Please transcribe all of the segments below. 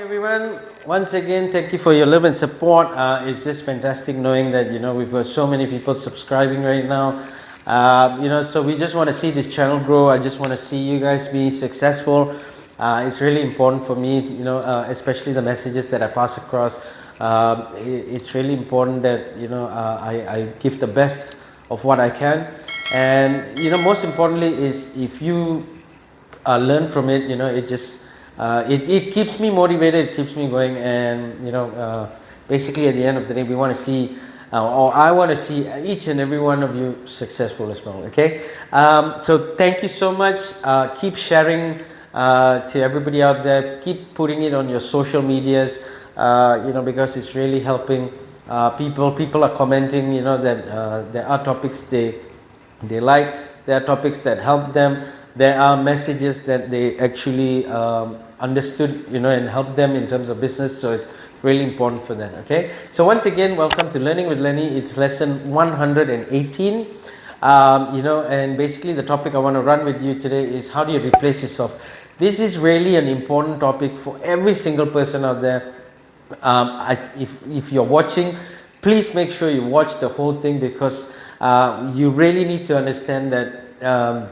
everyone. Once again, thank you for your love and support. It's just fantastic knowing that we've got so many people subscribing right now. So we just want to see this channel grow. I just want to see you guys be successful. It's really important for me, especially the messages that I pass across. It's really important that I give the best of what I can, and most importantly is if you learn from it, it just it keeps me motivated, it keeps me going, and basically at the end of the day we want to see or I want to see each and every one of you successful as well. Okay, so thank you so much. Keep sharing to everybody out there, keep putting it on your social medias, because it's really helping people are commenting, that there are topics they like, there are topics that help them, there are messages that they actually understood, and help them in terms of business. So it's really important for them. Okay, so once again, welcome to Learning with Lenny. It's lesson 118. And basically the topic I want to run with you today is how do you replace yourself. This is really an important topic for every single person out there. If you're watching, please make sure you watch the whole thing, because you really need to understand that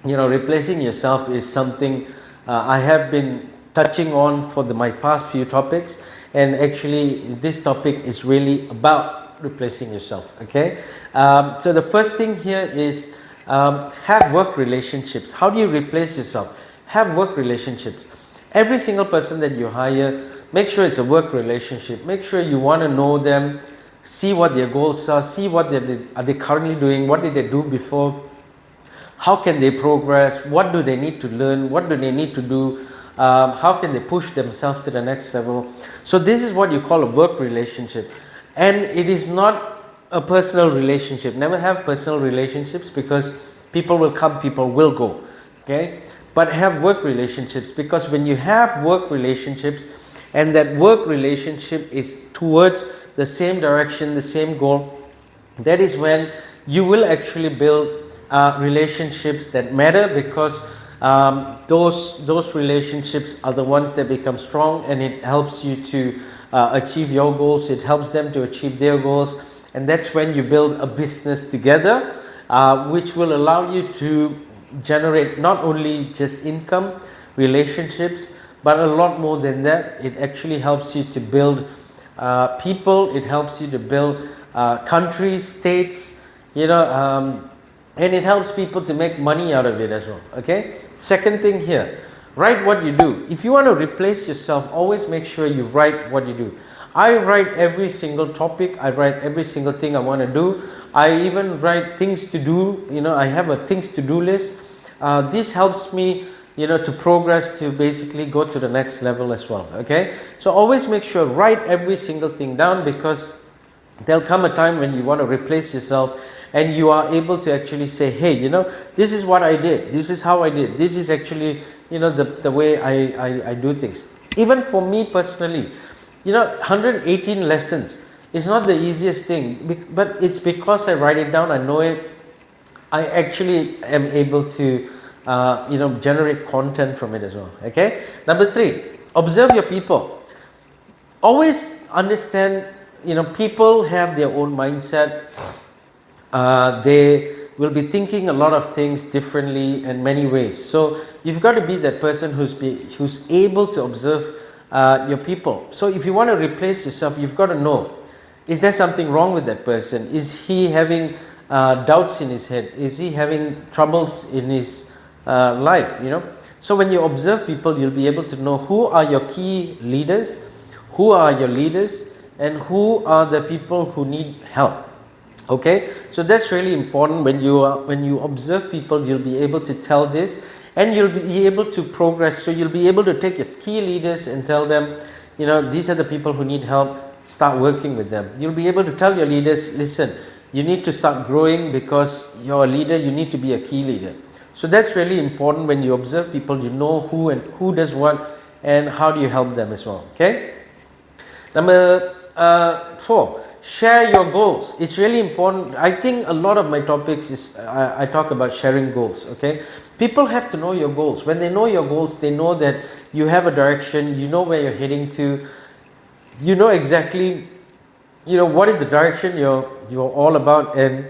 replacing yourself is something I have been touching on for my past few topics, and actually this topic is really about replacing yourself. Okay, so the first thing here is have work relationships. How do you replace yourself? Have work relationships. Every single person that you hire, make sure it's a work relationship. Make sure you want to know them, see what their goals are, see what are they currently doing, what did they do before, how can they progress, what do they need to learn, what do they need to do, how can they push themselves to the next level. So this is what you call a work relationship, and it is not a personal relationship. Never have personal relationships, because people will come, people will go. Okay, but have work relationships, because when you have work relationships and that work relationship is towards the same direction, the same goal, that is when you will actually build relationships that matter, because those relationships are the ones that become strong, and it helps you to achieve your goals, it helps them to achieve their goals, and that's when you build a business together, which will allow you to generate not only just income, relationships, but a lot more than that. It actually helps you to build people, it helps you to build countries, states, and it helps people to make money out of it as well. Okay, second thing here, write what you do. If you want to replace yourself, always make sure you write what you do. I write every single topic, I write every single thing I want to do. I even write things to do, I have a things to do list. This helps me to progress, to basically go to the next level as well. Okay, so always make sure write every single thing down, because there'll come a time when you want to replace yourself, and you are able to actually say, hey, this is what I did, this is how I did, this is actually the way I do things. Even for me personally, 118 lessons is not the easiest thing, but it's because I write it down, I know it, I actually am able to generate content from it as well. Okay, number 3, observe your people. Always understand, people have their own mindset. They will be thinking a lot of things differently in many ways. So you've got to be that person who's able to observe your people. So if you want to replace yourself, you've got to know, is there something wrong with that person? Is he having doubts in his head? Is he having troubles in his life? So when you observe people, you'll be able to know who are your key leaders, who are your leaders, and who are the people who need help. Okay, so that's really important. When you observe people, you'll be able to tell this, and you'll be able to progress. So you'll be able to take your key leaders and tell them, these are the people who need help, start working with them. You'll be able to tell your leaders, listen, you need to start growing, because you're a leader, you need to be a key leader. So that's really important. When you observe people, you know who does what, and how do you help them as well. Okay, number 4, share your goals. It's really important. I think a lot of my topics is I talk about sharing goals. Okay, People have to know your goals. When they know your goals, they know that you have a direction, you know where you're heading to, you know exactly, what is the direction you're all about, and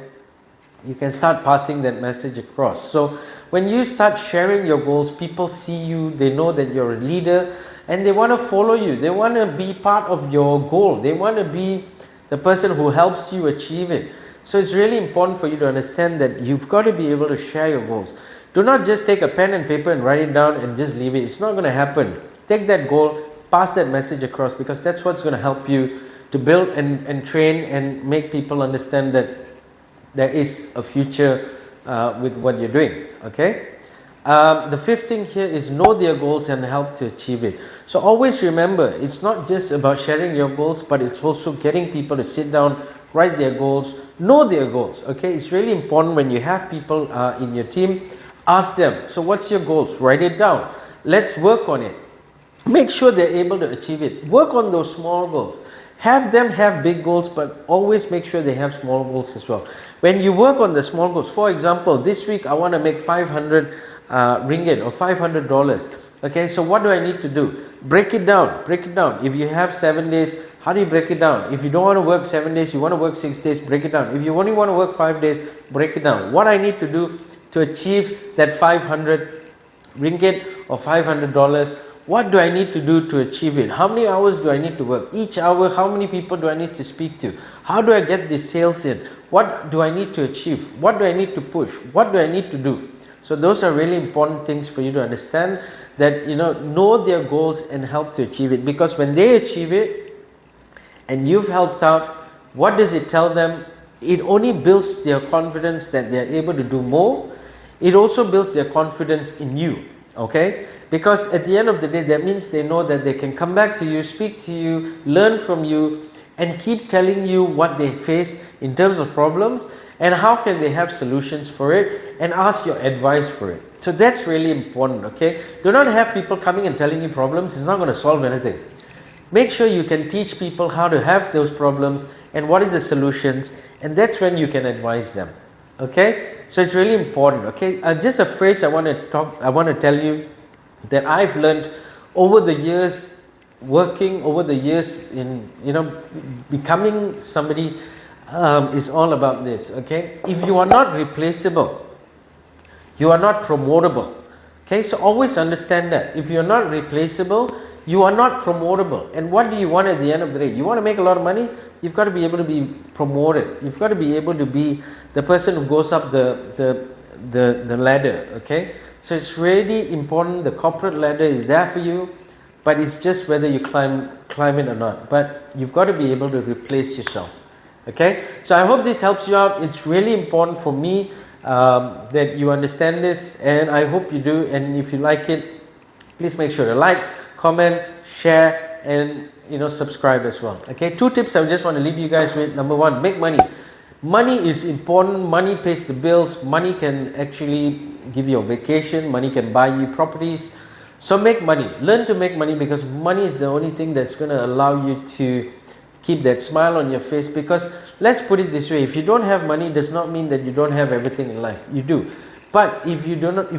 you can start passing that message across. So when you start sharing your goals, people see you, they know that you're a leader, and they want to follow you. They want to be part of your goal. They want to be the person who helps you achieve it. So it's really important for you to understand that you've got to be able to share your goals. Do not just take a pen and paper and write it down and just leave it. It's not going to happen. Take that goal, pass that message across, because that's what's going to help you to build and train and make people understand that there is a future with what you're doing. Okay. The fifth thing here is know their goals and help to achieve it. So always remember, it's not just about sharing your goals, but it's also getting people to sit down, write their goals, know their goals. Okay, it's really important when you have people in your team, ask them, so what's your goals? Write it down. Let's work on it. Make sure they're able to achieve it. Work on those small goals. Have them have big goals, but always make sure they have small goals as well. When you work on the small goals, for example, this week I want to make 500 ringgit or $500. Okay, so what do I need to do? Break it down. Break it down. If you have 7 days, how do you break it down? If you don't want to work 7 days, you want to work 6 days, break it down. If you only want to work 5 days, break it down. What I need to do to achieve that 500 ringgit or $500, what do I need to do to achieve it? How many hours do I need to work? Each hour, how many people do I need to speak to? How do I get the sales in? What do I need to achieve? What do I need to push? What do I need to do? So those are really important things for you to understand, that know their goals and help to achieve it. Because when they achieve it and you've helped out, what does it tell them? It only builds their confidence that they're able to do more. It also builds their confidence in you. Okay? Because at the end of the day, that means they know that they can come back to you, speak to you, learn from you, and keep telling you what they face in terms of problems and how can they have solutions for it, and ask your advice for it. So that's really important. Okay, do not have people coming and telling you problems. It's not going to solve anything. Make sure you can teach people how to have those problems and what is the solutions, and that's when you can advise them. Okay, so it's really important. Okay, just a phrase I want to tell you that I've learned over the years, working over the years in becoming somebody, is all about this. Okay, if you are not replaceable, you are not promotable. Okay, so always understand that if you are not replaceable, you are not promotable. And what do you want at the end of the day? You want to make a lot of money, you've got to be able to be promoted. You've got to be able to be the person who goes up the ladder. Okay, so it's really important. The corporate ladder is there for you, but it's just whether you climb it or not. But you've got to be able to replace yourself. Okay, so I hope this helps you out. It's really important for me that you understand this, and I hope you do. And if you like it, please make sure to like, comment, share, and subscribe as well. Okay, 2 tips I just want to leave you guys with. Number 1, make money. Money is important. Money pays the bills. Money can actually give you a vacation. Money can buy you properties. So make money. Learn to make money, because money is the only thing that's going to allow you to keep that smile on your face. Because let's put it this way, if you don't have money, does not mean that you don't have everything in life. You do. But if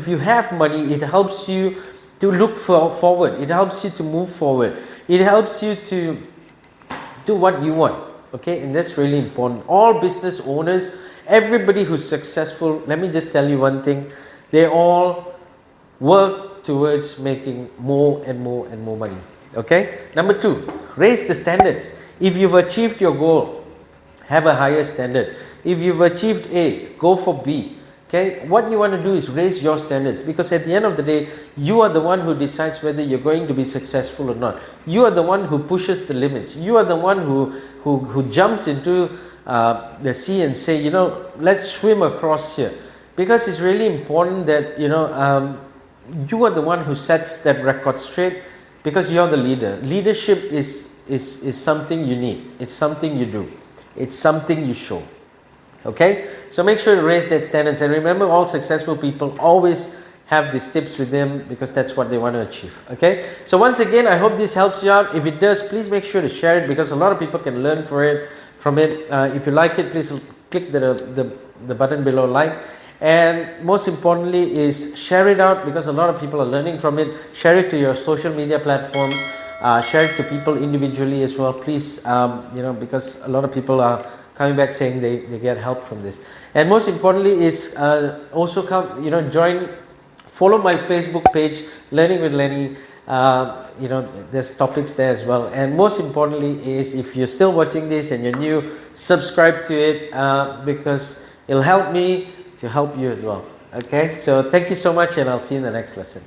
you have money, it helps you to look forward. It helps you to move forward. It helps you to do what you want. Okay, and that's really important. All business owners, everybody who's successful, let me just tell you one thing, they all work towards making more and more and more money. Okay, number 2, raise the standards. If you've achieved your goal, have a higher standard. If you've achieved A, go for B. Okay, what you want to do is raise your standards, because at the end of the day, you are the one who decides whether you're going to be successful or not. You are the one who pushes the limits. You are the one who jumps into the sea and say, let's swim across here. Because it's really important that you are the one who sets that record straight, because you're the leader. Leadership is something you need. It's something you do. It's something you show. Okay, so make sure to raise that standards, and remember, all successful people always have these tips with them, because that's what they want to achieve. Okay, so once again, I hope this helps you out. If it does, please make sure to share it, because a lot of people can learn from it. If you like it, please click the button below, like, And most importantly is share it out, because a lot of people are learning from it. Share it to your social media platforms, share it to people individually as well, please. Because a lot of people are coming back saying they get help from this. And most importantly is also follow my Facebook page, Learning with Lenny. There's topics there as well. And most importantly is, if you're still watching this and you're new, subscribe to it, because it'll help me to help you as well. Okay, so thank you so much, and I'll see you in the next lesson.